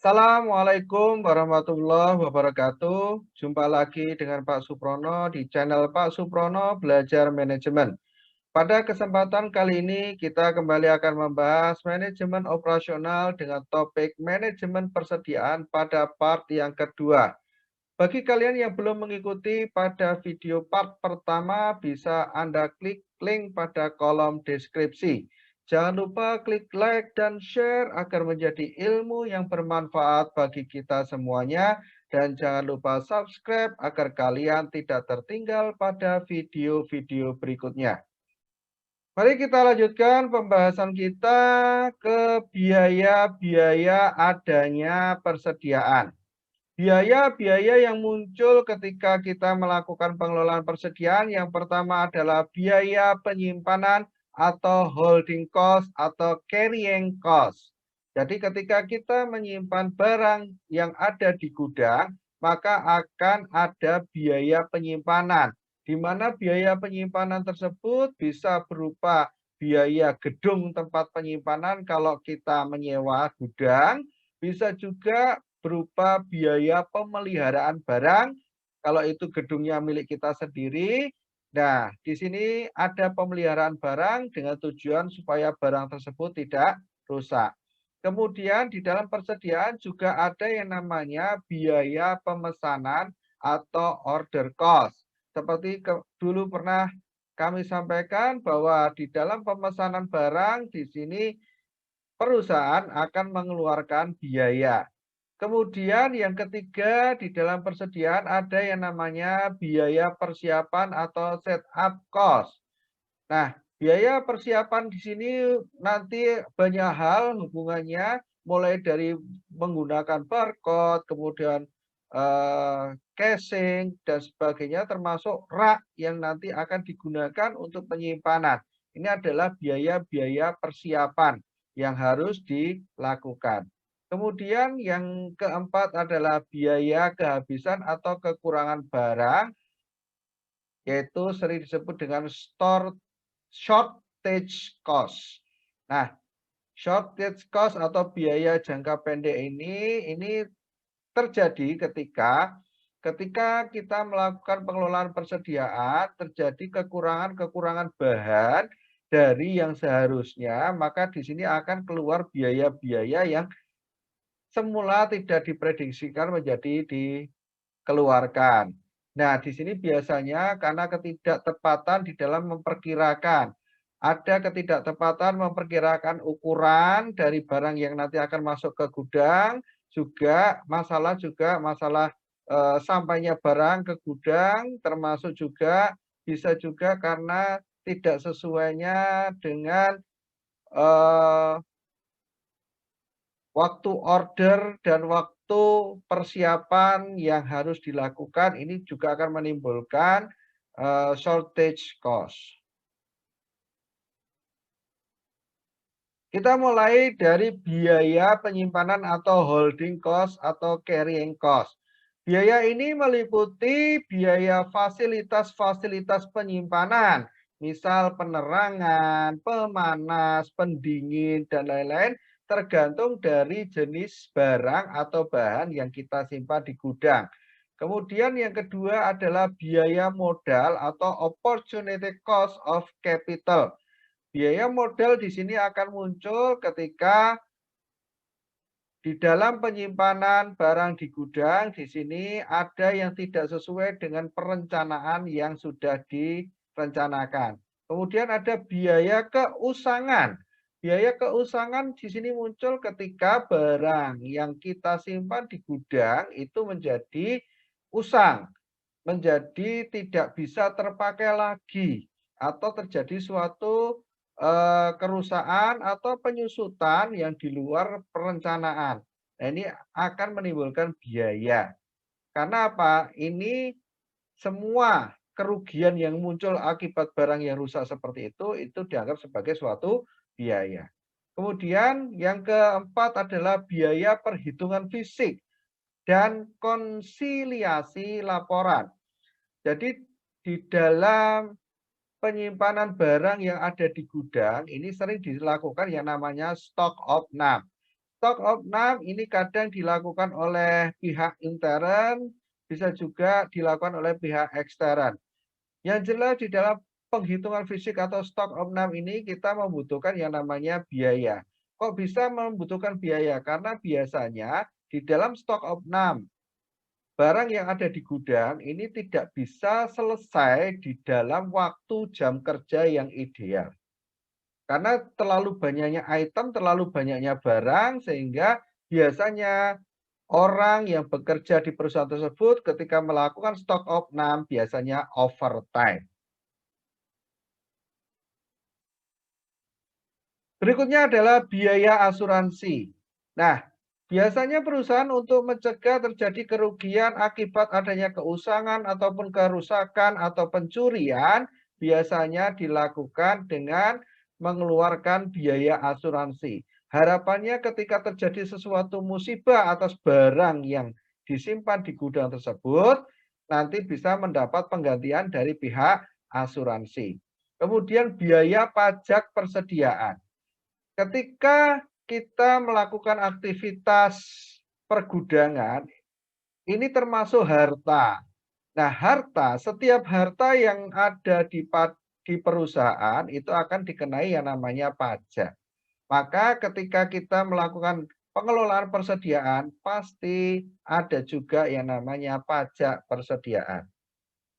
Assalamualaikum warahmatullahi wabarakatuh. Jumpa lagi dengan Pak Suprono di channel Pak Suprono Belajar Manajemen. Pada kesempatan kali ini kita kembali akan membahas manajemen operasional dengan topik manajemen persediaan pada part yang kedua. Bagi kalian yang belum mengikuti pada video part pertama, bisa Anda klik link pada kolom deskripsi. Jangan lupa klik like dan share agar menjadi ilmu yang bermanfaat bagi kita semuanya. Dan jangan lupa subscribe agar kalian tidak tertinggal pada video-video berikutnya. Mari kita lanjutkan pembahasan kita ke biaya-biaya adanya persediaan. Biaya-biaya yang muncul ketika kita melakukan pengelolaan persediaan yang pertama adalah biaya penyimpanan atau holding cost atau carrying cost. Jadi ketika kita menyimpan barang yang ada di gudang, maka akan ada biaya penyimpanan, di mana biaya penyimpanan tersebut bisa berupa biaya gedung tempat penyimpanan kalau kita menyewa gudang, bisa juga berupa biaya pemeliharaan barang, kalau itu gedungnya milik kita sendiri. Nah, di sini ada pemeliharaan barang dengan tujuan supaya barang tersebut tidak rusak. Kemudian di dalam persediaan juga ada yang namanya biaya pemesanan atau order cost. Seperti dulu pernah kami sampaikan bahwa di dalam pemesanan barang di sini perusahaan akan mengeluarkan biaya. Kemudian yang ketiga di dalam persediaan ada yang namanya biaya persiapan atau setup cost. Nah, biaya persiapan di sini nanti banyak hal hubungannya, mulai dari menggunakan barcode, kemudian casing dan sebagainya, termasuk rak yang nanti akan digunakan untuk penyimpanan. Ini adalah biaya-biaya persiapan yang harus dilakukan. Kemudian yang keempat adalah biaya kehabisan atau kekurangan barang, yaitu sering disebut dengan shortage cost. Nah, shortage cost atau biaya jangka pendek ini terjadi ketika kita melakukan pengelolaan persediaan, terjadi kekurangan bahan dari yang seharusnya, maka di sini akan keluar biaya-biaya yang semula tidak diprediksikan menjadi dikeluarkan. Nah, di sini biasanya karena ketidaktepatan di dalam memperkirakan. Ada ketidaktepatan memperkirakan ukuran dari barang yang nanti akan masuk ke gudang, juga masalah sampainya barang ke gudang, termasuk juga bisa juga karena tidak sesuainya dengan waktu order dan waktu persiapan yang harus dilakukan, ini juga akan menimbulkan shortage cost. Kita mulai dari biaya penyimpanan atau holding cost atau carrying cost. Biaya ini meliputi biaya fasilitas-fasilitas penyimpanan, misal penerangan, pemanas, pendingin, dan lain-lain, tergantung dari jenis barang atau bahan yang kita simpan di gudang. Kemudian yang kedua adalah biaya modal atau opportunity cost of capital. Biaya modal di sini akan muncul ketika di dalam penyimpanan barang di gudang, di sini ada yang tidak sesuai dengan perencanaan yang sudah direncanakan. Kemudian ada biaya keusangan. Biaya keusangan di sini muncul ketika barang yang kita simpan di gudang itu menjadi usang, menjadi tidak bisa terpakai lagi, atau terjadi suatu kerusakan atau penyusutan yang di luar perencanaan. Nah, ini akan menimbulkan biaya. Karena apa? Ini semua kerugian yang muncul akibat barang yang rusak seperti itu dianggap sebagai suatu biaya. Kemudian yang keempat adalah biaya perhitungan fisik dan konsiliasi laporan. Jadi di dalam penyimpanan barang yang ada di gudang ini sering dilakukan yang namanya stock of name. Stock opname ini kadang dilakukan oleh pihak intern, bisa juga dilakukan oleh pihak ekstern. Yang jelas di dalam penghitungan fisik atau stock opname ini kita membutuhkan yang namanya biaya. Kok bisa membutuhkan biaya? Karena biasanya di dalam stock opname barang yang ada di gudang ini tidak bisa selesai di dalam waktu jam kerja yang ideal. Karena terlalu banyaknya item, terlalu banyaknya barang, sehingga biasanya orang yang bekerja di perusahaan tersebut ketika melakukan stock opname biasanya overtime. Berikutnya adalah biaya asuransi. Nah, biasanya perusahaan untuk mencegah terjadi kerugian akibat adanya keusangan ataupun kerusakan atau pencurian biasanya dilakukan dengan mengeluarkan biaya asuransi. Harapannya ketika terjadi sesuatu musibah atas barang yang disimpan di gudang tersebut, nanti bisa mendapat penggantian dari pihak asuransi. Kemudian biaya pajak persediaan. Ketika kita melakukan aktivitas pergudangan, ini termasuk harta. Nah, setiap harta yang ada di perusahaan itu akan dikenai yang namanya pajak. Maka ketika kita melakukan pengelolaan persediaan, pasti ada juga yang namanya pajak persediaan.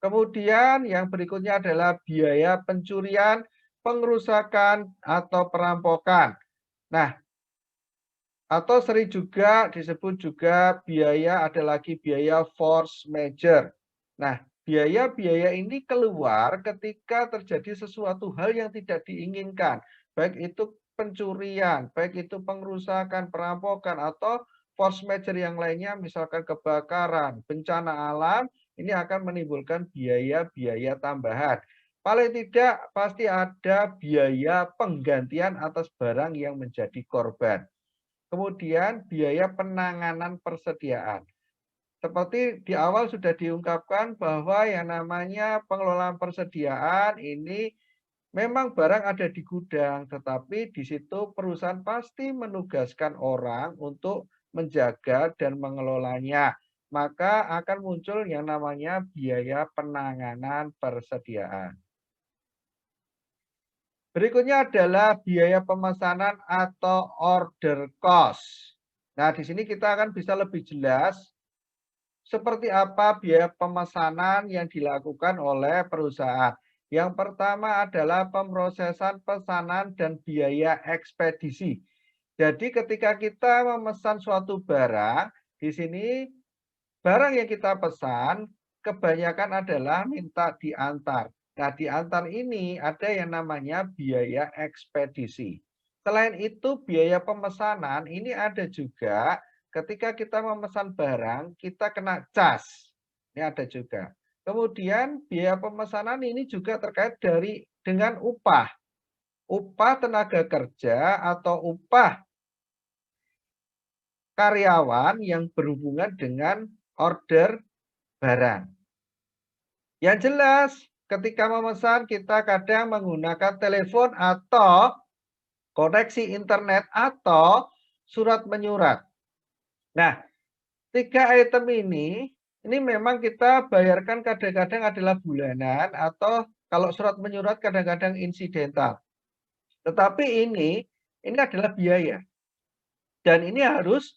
Kemudian yang berikutnya adalah biaya pencurian, pengerusakan, atau perampokan. Nah, atau sering juga disebut juga biaya, ada lagi biaya force majeure. Nah, biaya-biaya ini keluar ketika terjadi sesuatu hal yang tidak diinginkan, baik itu pencurian, baik itu pengerusakan, perampokan, atau force majeure yang lainnya, misalkan kebakaran, bencana alam, ini akan menimbulkan biaya-biaya tambahan. Paling tidak pasti ada biaya penggantian atas barang yang menjadi korban. Kemudian biaya penanganan persediaan. Seperti di awal sudah diungkapkan bahwa yang namanya pengelolaan persediaan ini memang barang ada di gudang, tetapi di situ perusahaan pasti menugaskan orang untuk menjaga dan mengelolanya. Maka akan muncul yang namanya biaya penanganan persediaan. Berikutnya adalah biaya pemesanan atau order cost. Nah, di sini kita akan bisa lebih jelas seperti apa biaya pemesanan yang dilakukan oleh perusahaan. Yang pertama adalah pemrosesan pesanan dan biaya ekspedisi. Jadi ketika kita memesan suatu barang, di sini barang yang kita pesan kebanyakan adalah minta diantar. Nah, diantar ini ada yang namanya biaya ekspedisi. Selain itu, biaya pemesanan ini ada juga ketika kita memesan barang, kita kena cas. Ini ada juga. Kemudian biaya pemesanan ini juga terkait dengan upah. Upah tenaga kerja atau upah karyawan yang berhubungan dengan order barang. Yang jelas, ketika memesan kita kadang menggunakan telepon atau koneksi internet atau surat menyurat. Nah, 3 item ini memang kita bayarkan kadang-kadang adalah bulanan atau kalau surat menyurat kadang-kadang insidental. Tetapi ini adalah biaya. Dan ini harus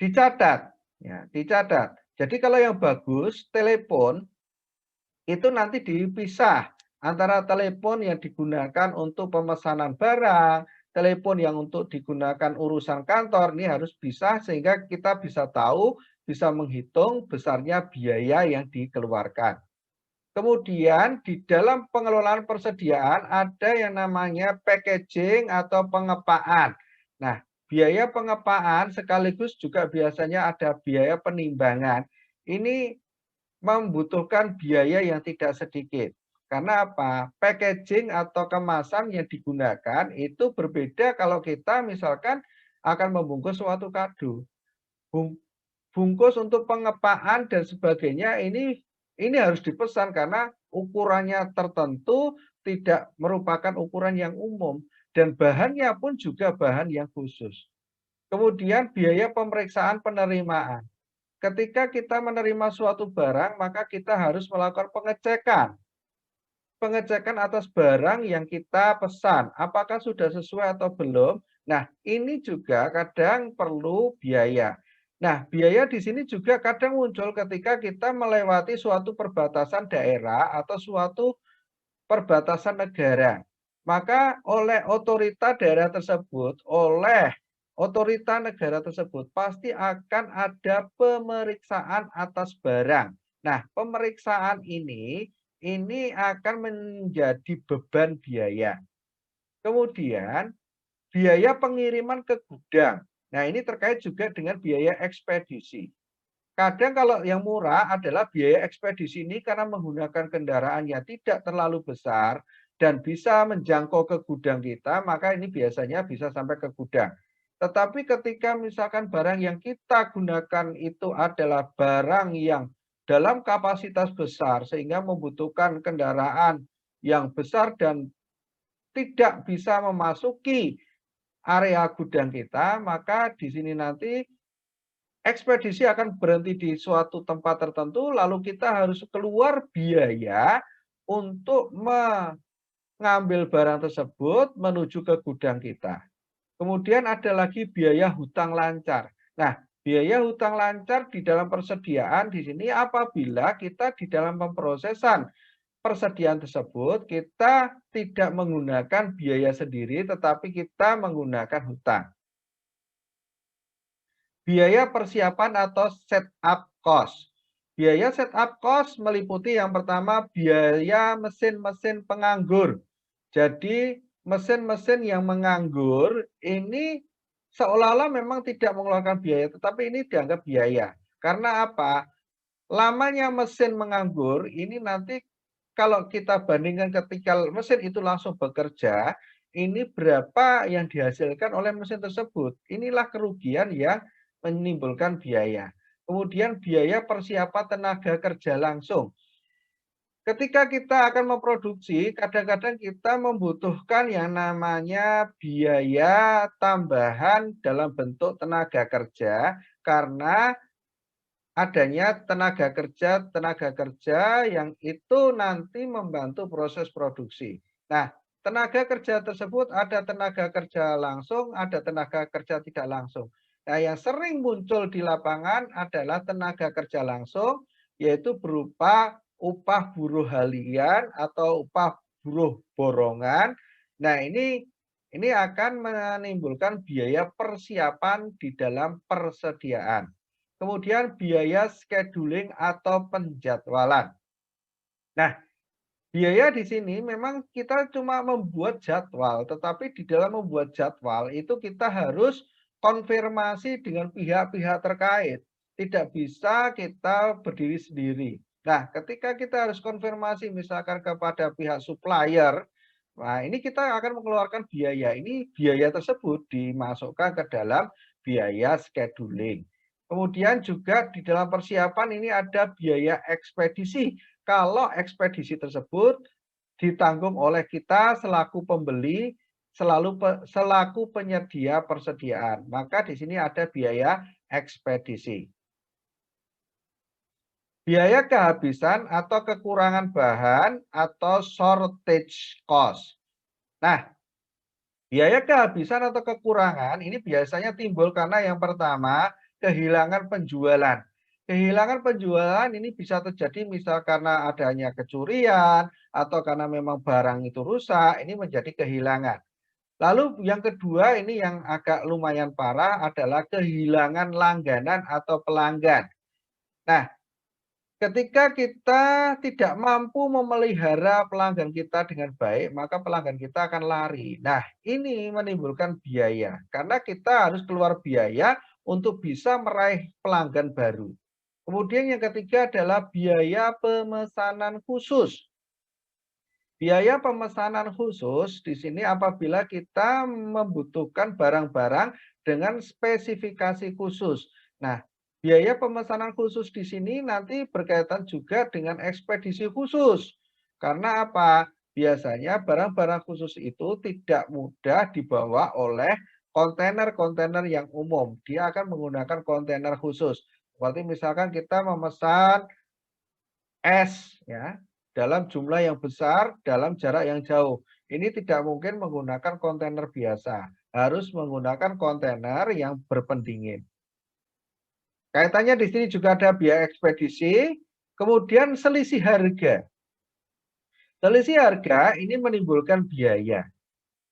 dicatat. Ya, dicatat. Jadi kalau yang bagus, telepon itu nanti dipisah antara telepon yang digunakan untuk pemesanan barang, telepon yang untuk digunakan urusan kantor, ini harus bisa sehingga kita bisa tahu, bisa menghitung besarnya biaya yang dikeluarkan. Kemudian di dalam pengelolaan persediaan ada yang namanya packaging atau pengepaan. Nah, biaya pengepaan sekaligus juga biasanya ada biaya penimbangan. Ini membutuhkan biaya yang tidak sedikit. Karena apa? Packaging atau kemasan yang digunakan itu berbeda kalau kita misalkan akan membungkus suatu kado. Bungkus untuk pengepaan dan sebagainya ini harus dipesan karena ukurannya tertentu tidak merupakan ukuran yang umum dan bahannya pun juga bahan yang khusus. Kemudian biaya pemeriksaan penerimaan. Ketika kita menerima suatu barang, maka kita harus melakukan pengecekan. Pengecekan atas barang yang kita pesan, apakah sudah sesuai atau belum. Nah, ini juga kadang perlu biaya. Nah, biaya di sini juga kadang muncul ketika kita melewati suatu perbatasan daerah atau suatu perbatasan negara. Maka oleh otorita daerah tersebut, oleh otorita negara tersebut, pasti akan ada pemeriksaan atas barang. Nah, pemeriksaan ini akan menjadi beban biaya. Kemudian, biaya pengiriman ke gudang. Nah, ini terkait juga dengan biaya ekspedisi. Kadang kalau yang murah adalah biaya ekspedisi ini karena menggunakan kendaraan yang tidak terlalu besar dan bisa menjangkau ke gudang kita, maka ini biasanya bisa sampai ke gudang. Tetapi ketika misalkan barang yang kita gunakan itu adalah barang yang dalam kapasitas besar sehingga membutuhkan kendaraan yang besar dan tidak bisa memasuki area gudang kita, maka di sini nanti ekspedisi akan berhenti di suatu tempat tertentu, lalu kita harus keluar biaya untuk mengambil barang tersebut menuju ke gudang kita. Kemudian ada lagi biaya hutang lancar. Nah, biaya hutang lancar di dalam persediaan di sini apabila kita di dalam pemrosesan persediaan tersebut kita tidak menggunakan biaya sendiri tetapi kita menggunakan hutang. Biaya persiapan atau setup cost. Biaya setup cost meliputi yang pertama biaya mesin-mesin penganggur. Jadi mesin-mesin yang menganggur ini seolah-olah memang tidak mengeluarkan biaya, tetapi ini dianggap biaya. Karena apa? Lamanya mesin menganggur ini nanti kalau kita bandingkan ketika mesin itu langsung bekerja, ini berapa yang dihasilkan oleh mesin tersebut. Inilah kerugian yang menimbulkan biaya. Kemudian biaya persiapan tenaga kerja langsung. Ketika kita akan memproduksi, kadang-kadang kita membutuhkan yang namanya biaya tambahan dalam bentuk tenaga kerja karena adanya tenaga kerja yang itu nanti membantu proses produksi. Nah, tenaga kerja tersebut ada tenaga kerja langsung, ada tenaga kerja tidak langsung. Nah, yang sering muncul di lapangan adalah tenaga kerja langsung, yaitu berupa upah buruh harian atau upah buruh borongan. Nah, ini akan menimbulkan biaya persiapan di dalam persediaan. Kemudian biaya scheduling atau penjadwalan. Nah, biaya di sini memang kita cuma membuat jadwal, tetapi di dalam membuat jadwal itu kita harus konfirmasi dengan pihak-pihak terkait. Tidak bisa kita berdiri sendiri. Nah, ketika kita harus konfirmasi misalkan kepada pihak supplier, nah ini kita akan mengeluarkan biaya. Ini biaya tersebut dimasukkan ke dalam biaya scheduling. Kemudian juga di dalam persiapan ini ada biaya ekspedisi. Kalau ekspedisi tersebut ditanggung oleh kita selaku pembeli, selaku penyedia persediaan. Maka di sini ada biaya ekspedisi. Biaya kehabisan atau kekurangan bahan atau shortage cost. Nah, biaya kehabisan atau kekurangan ini biasanya timbul karena yang pertama, kehilangan penjualan. Kehilangan penjualan ini bisa terjadi misal karena adanya kecurian atau karena memang barang itu rusak, ini menjadi kehilangan. Lalu yang kedua ini yang agak lumayan parah adalah kehilangan langganan atau pelanggan. Nah, ketika kita tidak mampu memelihara pelanggan kita dengan baik, maka pelanggan kita akan lari. Nah, ini menimbulkan biaya karena kita harus keluar biaya untuk bisa meraih pelanggan baru. Kemudian yang ketiga adalah biaya pemesanan khusus. Biaya pemesanan khusus di sini apabila kita membutuhkan barang-barang dengan spesifikasi khusus. Nah, biaya pemesanan khusus di sini nanti berkaitan juga dengan ekspedisi khusus. Karena apa? Biasanya barang-barang khusus itu tidak mudah dibawa oleh kontainer-kontainer yang umum. Dia akan menggunakan kontainer khusus. Seperti misalkan kita memesan es ya, dalam jumlah yang besar, dalam jarak yang jauh. Ini tidak mungkin menggunakan kontainer biasa, harus menggunakan kontainer yang berpendingin. Kaitannya di sini juga ada biaya ekspedisi, kemudian selisih harga. Selisih harga ini menimbulkan biaya.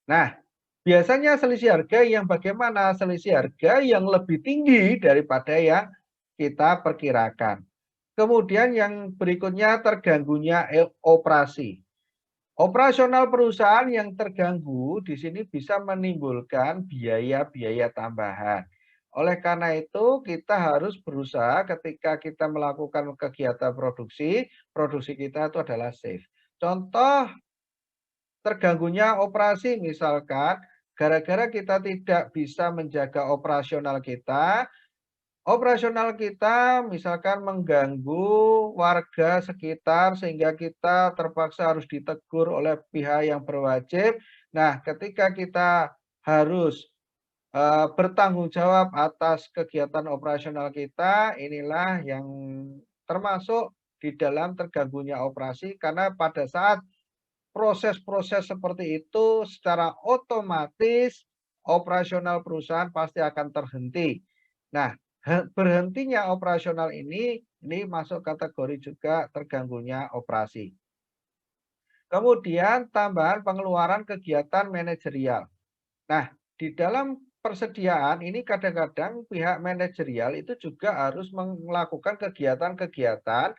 Nah, biasanya selisih harga yang bagaimana? Selisih harga yang lebih tinggi daripada yang kita perkirakan. Kemudian yang berikutnya terganggunya operasi. Operasional perusahaan yang terganggu di sini bisa menimbulkan biaya-biaya tambahan. Oleh karena itu, kita harus berusaha ketika kita melakukan kegiatan produksi, produksi kita itu adalah safe. Contoh terganggunya operasi misalkan gara-gara kita tidak bisa menjaga operasional kita misalkan mengganggu warga sekitar sehingga kita terpaksa harus ditegur oleh pihak yang berwajib. Nah, ketika kita harus bertanggung jawab atas kegiatan operasional kita, inilah yang termasuk di dalam terganggunya operasi karena pada saat proses-proses seperti itu secara otomatis operasional perusahaan pasti akan terhenti. Nah, berhentinya operasional ini masuk kategori juga terganggunya operasi. Kemudian tambahan pengeluaran kegiatan manajerial. Nah, di dalam persediaan ini kadang-kadang pihak manajerial itu juga harus melakukan kegiatan-kegiatan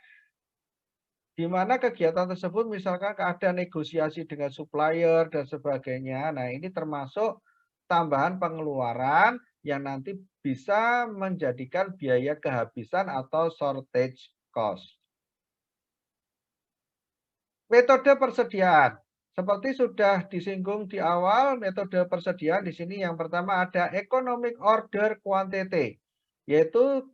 di mana kegiatan tersebut misalkan ada negosiasi dengan supplier dan sebagainya. Nah, ini termasuk tambahan pengeluaran yang nanti bisa menjadikan biaya kehabisan atau shortage cost. Metode persediaan. Seperti sudah disinggung di awal, metode persediaan di sini yang pertama ada economic order quantity, yaitu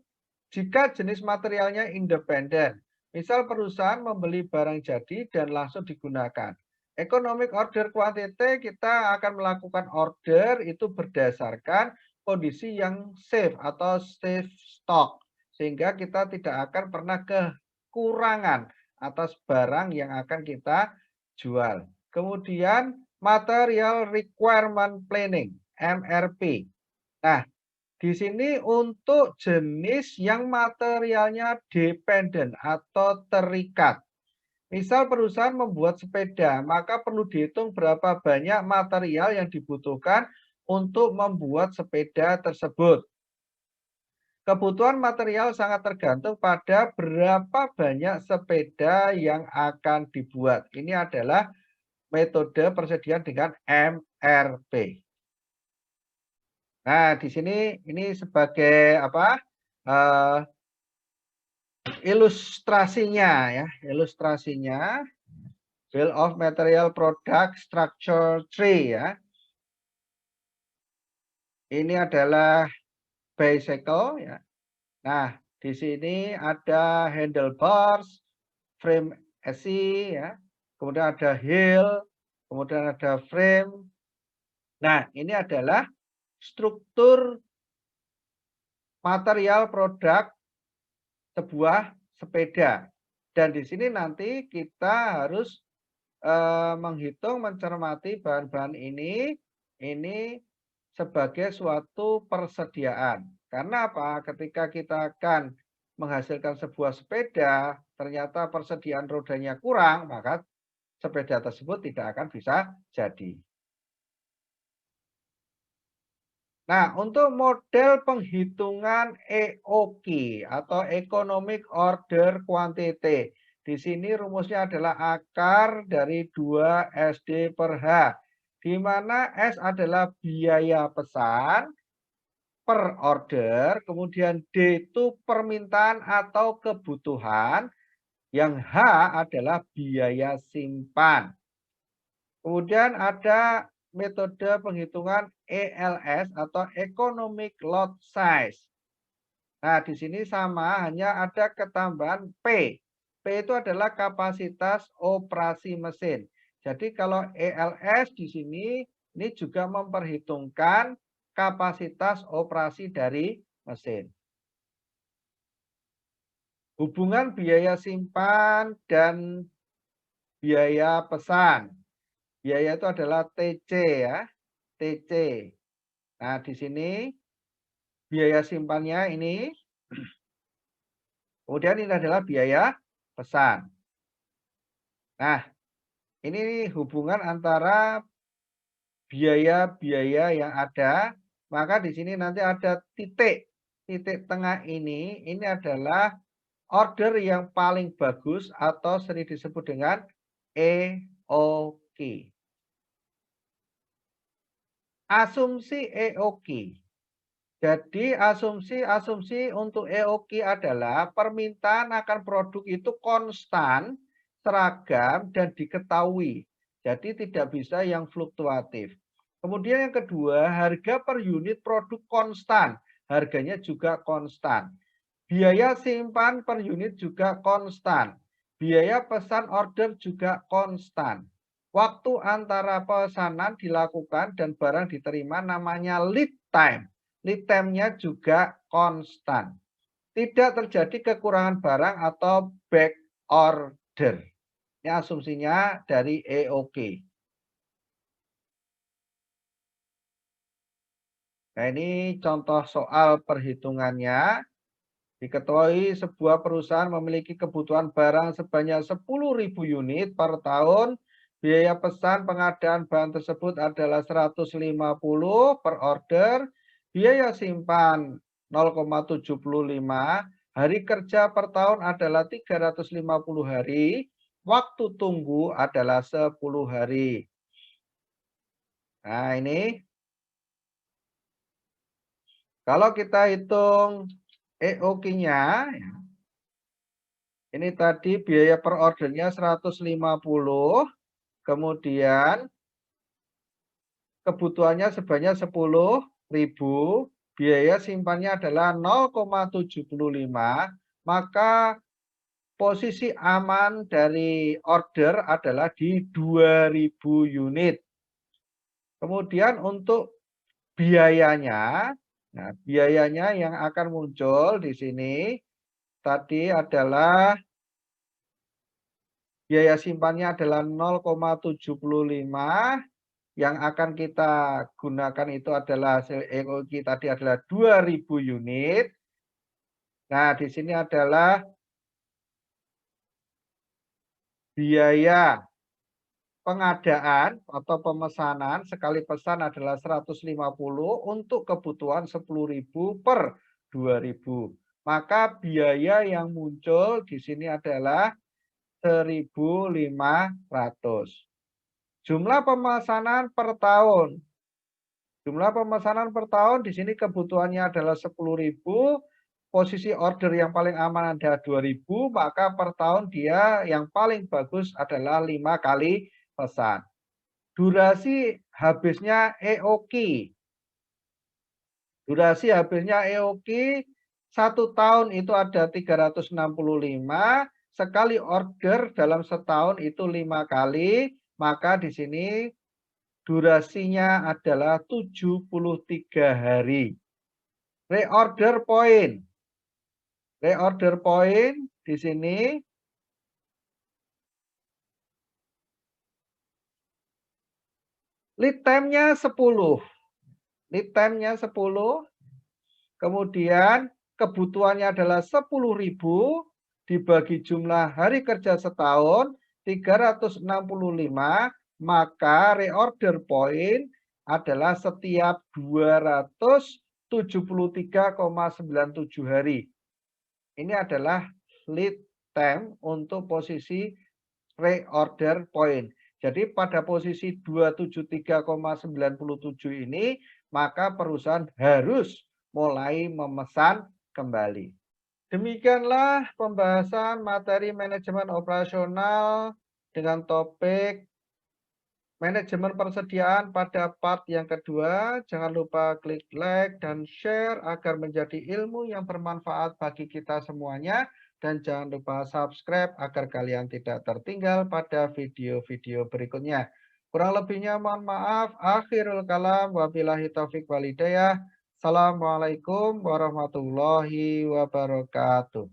jika jenis materialnya independen. Misal perusahaan membeli barang jadi dan langsung digunakan. Economic order quantity kita akan melakukan order itu berdasarkan kondisi yang safe atau safe stock. Sehingga kita tidak akan pernah kekurangan atas barang yang akan kita jual. Kemudian material requirement planning, MRP. Nah, di sini untuk jenis yang materialnya dependen atau terikat. Misal perusahaan membuat sepeda, maka perlu dihitung berapa banyak material yang dibutuhkan untuk membuat sepeda tersebut. Kebutuhan material sangat tergantung pada berapa banyak sepeda yang akan dibuat. Ini adalah metode persediaan dengan MRP. Nah, di sini ini sebagai apa? Ilustrasinya ya, ilustrasinya Bill of Material Product Structure Tree ya. Ini adalah bicycle ya. Nah, di sini ada handlebars, frame chassis ya. Kemudian ada heel, kemudian ada frame. Nah, ini adalah struktur material produk sebuah sepeda. Dan di sini nanti kita harus menghitung, mencermati bahan-bahan ini sebagai suatu persediaan. Karena apa? Ketika kita akan menghasilkan sebuah sepeda, ternyata persediaan rodanya kurang, maka sepeda tersebut tidak akan bisa jadi. Nah, untuk model penghitungan EOQ atau Economic Order Quantity. Di sini rumusnya adalah akar dari 2 SD per H. Di mana S adalah biaya pesan per order, kemudian D itu permintaan atau kebutuhan, yang H adalah biaya simpan. Kemudian ada metode penghitungan ELS atau Economic Lot Size. Nah, di sini sama, hanya ada ketambahan P. P itu adalah kapasitas operasi mesin. Jadi kalau ELS di sini ini juga memperhitungkan kapasitas operasi dari mesin. Hubungan biaya simpan dan biaya pesan. Biaya itu adalah TC ya, TC. Nah, di sini biaya simpannya ini, kemudian ini adalah biaya pesan. Nah, ini hubungan antara biaya-biaya yang ada, maka di sini nanti ada titik. Titik tengah ini adalah order yang paling bagus atau sering disebut dengan EOQ. Asumsi EOQ. Jadi asumsi untuk EOQ adalah permintaan akan produk itu konstan, seragam, dan diketahui. Jadi tidak bisa yang fluktuatif. Kemudian yang kedua, harga per unit produk konstan. Harganya juga konstan. Biaya simpan per unit juga konstan. Biaya pesan order juga konstan. Waktu antara pesanan dilakukan dan barang diterima namanya lead time. Lead time-nya juga konstan. Tidak terjadi kekurangan barang atau back order. Ini asumsinya dari EOQ. Nah, ini contoh soal perhitungannya. Diketahui sebuah perusahaan memiliki kebutuhan barang sebanyak 10.000 unit per tahun. Biaya pesan pengadaan bahan tersebut adalah 150 per order. Biaya simpan 0,75. Hari kerja per tahun adalah 350 hari. Waktu tunggu adalah 10 hari. Nah, ini kalau kita hitung EOQ-nya, ini tadi biaya per ordernya 150, kemudian kebutuhannya sebanyak 10.000, biaya simpannya adalah 0,75, maka posisi aman dari order adalah di 2.000 unit. Kemudian untuk biayanya, nah biayanya yang akan muncul di sini tadi adalah biaya simpannya adalah 0,75. Yang akan kita gunakan itu adalah hasil EOQ tadi adalah 2.000 unit. Nah, di sini adalah biaya pengadaan atau pemesanan sekali pesan adalah 150 untuk kebutuhan 10.000 per 2.000. Maka biaya yang muncul di sini adalah 1.500. Jumlah pemesanan per tahun. Jumlah pemesanan per tahun di sini kebutuhannya adalah 10.000. Posisi order yang paling aman ada 2.000. Maka per tahun dia yang paling bagus adalah 5 kali pesan. Durasi habisnya EOQ. Durasi habisnya EOQ 1 tahun itu ada 365. Sekali order dalam setahun itu 5 kali. Maka di sini durasinya adalah 73 hari. Reorder point. Reorder point di sini lead time-nya 10. Lead time-nya 10. Kemudian kebutuhannya adalah 10.000 dibagi jumlah hari kerja setahun 365. Maka reorder point adalah setiap 273,97 hari. Ini adalah lead time untuk posisi reorder point. Jadi pada posisi 273,97 ini, maka perusahaan harus mulai memesan kembali. Demikianlah pembahasan materi manajemen operasional dengan topik manajemen persediaan pada part yang kedua. Jangan lupa klik like dan share agar menjadi ilmu yang bermanfaat bagi kita semuanya. Dan jangan lupa subscribe agar kalian tidak tertinggal pada video-video berikutnya. Kurang lebihnya mohon maaf. Akhirul kalam wabillahi taufik walhidayah. Assalamualaikum warahmatullahi wabarakatuh.